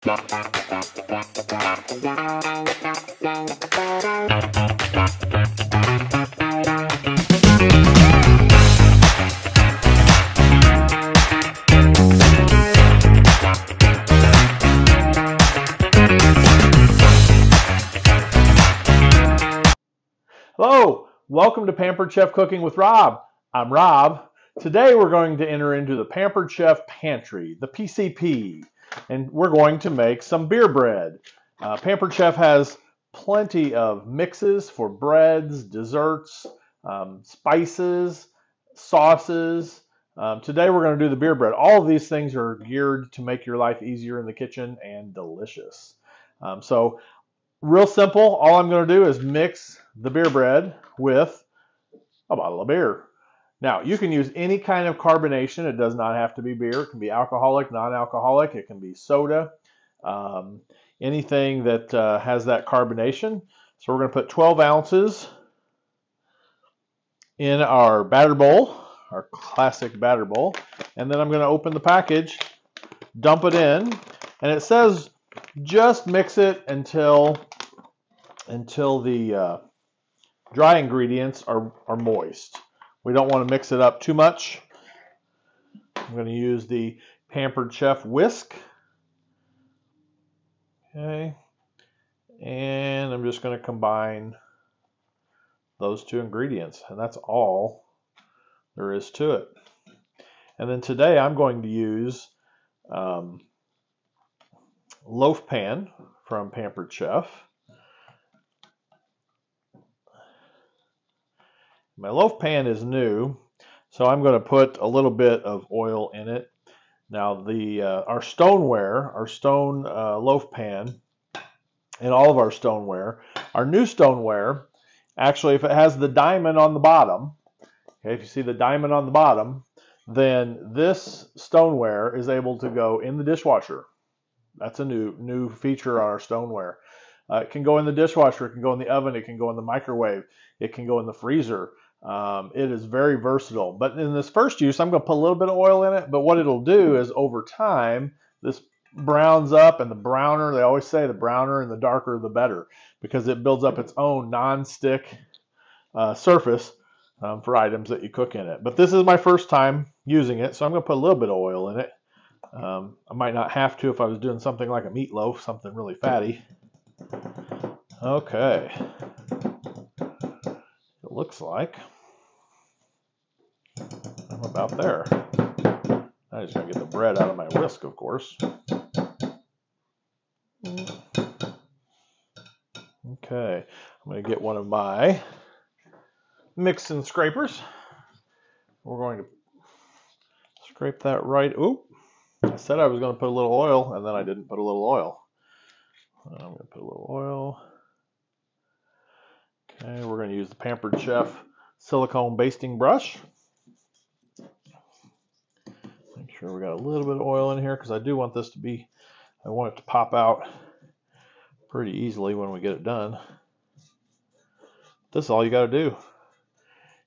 Hello, welcome to Pampered Chef Cooking with Rob. I'm Rob. Today we're going to enter into the Pampered Chef Pantry, the PCP, and we're going to make some beer bread. Pampered Chef has plenty of mixes for breads, desserts, spices, sauces. Today we're going to do the beer bread. All of these things are geared to make your life easier in the kitchen and delicious. So real simple, all I'm going to do is mix the beer bread with a bottle of beer. Now, you can use any kind of carbonation. It does not have to be beer. It can be alcoholic, non-alcoholic. It can be soda, anything that has that carbonation. So we're going to put 12 ounces in our batter bowl, our classic batter bowl. And then I'm going to open the package, dump it in, and it says just mix it until the dry ingredients are moist. We don't want to mix it up too much. I'm going to use the Pampered Chef whisk. Okay. And I'm just going to combine those two ingredients. And that's all there is to it. And then today I'm going to use Loaf Pan from Pampered Chef. My loaf pan is new, so I'm going to put a little bit of oil in it. Now, our stoneware, our stone loaf pan, and all of our stoneware, our new stoneware, actually, if it has the diamond on the bottom, okay, if you see the diamond on the bottom, then this stoneware is able to go in the dishwasher. That's a new feature on our stoneware. It can go in the dishwasher, it can go in the oven, it can go in the microwave, it can go in the freezer. It is very versatile. But in this first use, I'm going to put a little bit of oil in it. But what it'll do is over time, this browns up, and the browner, they always say the browner and the darker the better, because it builds up its own non-stick surface for items that you cook in it. But this is my first time using it, so I'm going to put a little bit of oil in it. I might not have to if I was doing something like a meatloaf, something really fatty. Okay. It looks like I'm about there. I just gotta get the bread out of my whisk, of course. Okay, I'm gonna get one of my mixing scrapers. We're going to scrape that right. Oop! I said I was going to put a little oil, and then I didn't put a little oil. I'm going to put a little oil. Okay, we're going to use the Pampered Chef silicone basting brush. Make sure we got a little bit of oil in here, because I do want this to be, I want it to pop out pretty easily when we get it done. This is all you got to do.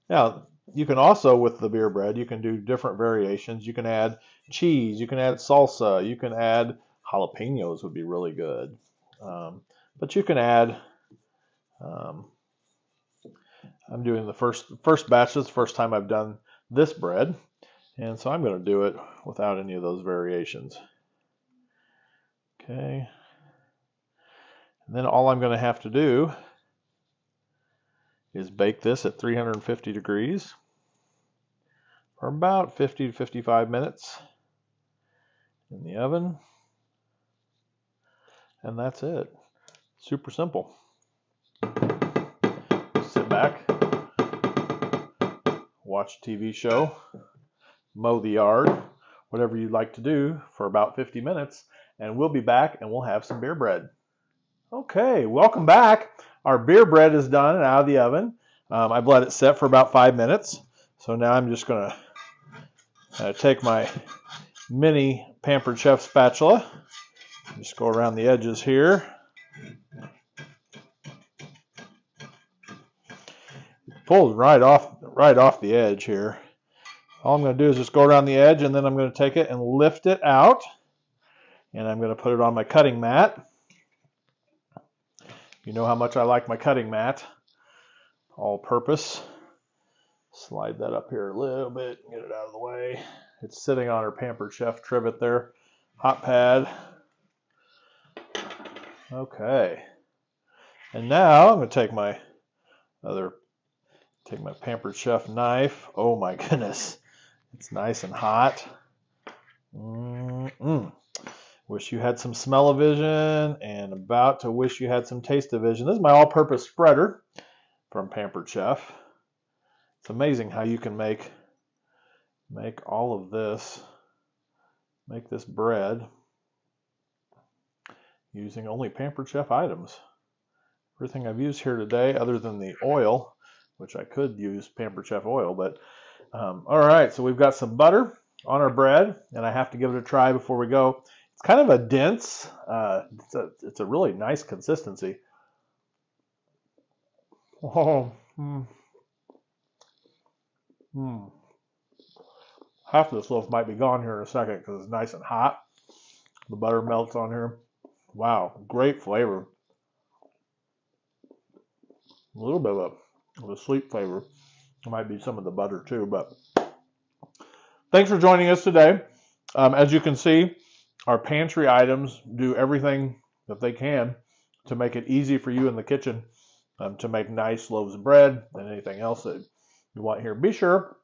Now, you can also, with the beer bread, you can do different variations. You can add cheese, you can add salsa, you can add jalapenos would be really good. But you can add, I'm doing the first batch. This is the first time I've done this bread, and so I'm going to do it without any of those variations. Okay. And then all I'm going to have to do is bake this at 350 degrees for about 50 to 55 minutes in the oven. And that's it. Super simple. Sit back, watch a TV show, mow the yard, whatever you'd like to do for about 50 minutes, and we'll be back and we'll have some beer bread. Okay, welcome back. Our beer bread is done and out of the oven. I've let it set for about 5 minutes. So now I'm just going to take my mini Pampered Chef spatula. Just go around the edges here. Pulls right off the edge here. All I'm going to do is just go around the edge, and then I'm going to take it and lift it out. and I'm going to put it on my cutting mat. You know how much I like my cutting mat, all-purpose. Slide that up here a little bit and get it out of the way. It's sitting on our Pampered Chef trivet there. Hot pad. Okay. And now I'm going to take my Pampered Chef knife. Oh my goodness. It's nice and hot. Wish you had some smell-o-vision and about to wish you had some taste-o-vision. This is my all-purpose spreader from Pampered Chef. It's amazing how you can make all of this, make this bread using only Pampered Chef items. Everything I've used here today, other than the oil, which I could use Pampered Chef oil, but all right, so we've got some butter on our bread, and I have to give it a try before we go. It's kind of a dense, it's a really nice consistency. Oh, Half of this loaf might be gone here in a second because it's nice and hot. The butter melts on here. Wow, great flavor. A little bit of a sweet flavor. It might be some of the butter too, but thanks for joining us today. As you can see, our pantry items do everything that they can to make it easy for you in the kitchen to make nice loaves of bread and anything else that you want here. Be sure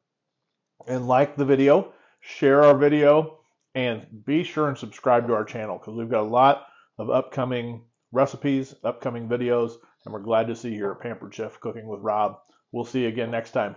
and like the video, share our video, and be sure and subscribe to our channel because we've got a lot of upcoming recipes, upcoming videos, and we're glad to see you here at Pampered Chef Cooking with Rob. We'll see you again next time.